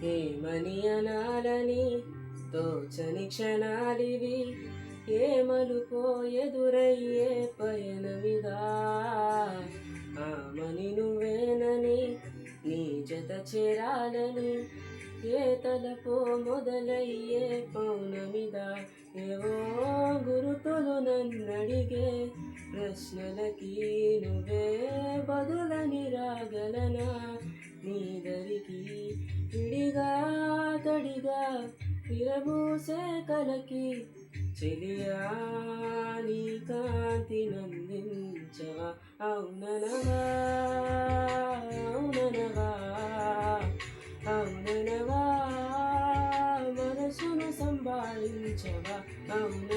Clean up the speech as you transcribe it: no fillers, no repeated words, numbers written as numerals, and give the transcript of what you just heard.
ఏమని అనాలని తోచని క్షణాలివి, ఏ మలుపో ఎదురయ్యే పయనమిదా. ఆమని నువ్వేనని నీ జత చేరాలని, ఏ తలపో మొదలయ్యే పౌనమిదా. ఏవో గురుతులు నన్నడిగే ప్రశ్నలకి నువ్వే బదులని రాగలనా. నీదరికి విడిగా తడిగా విరబూసే కలకి, చెలియా నీ కాంతి నందించవా. అవుననవా అవుననవా అవుననవా, మనసును సంభాళించవా. అవున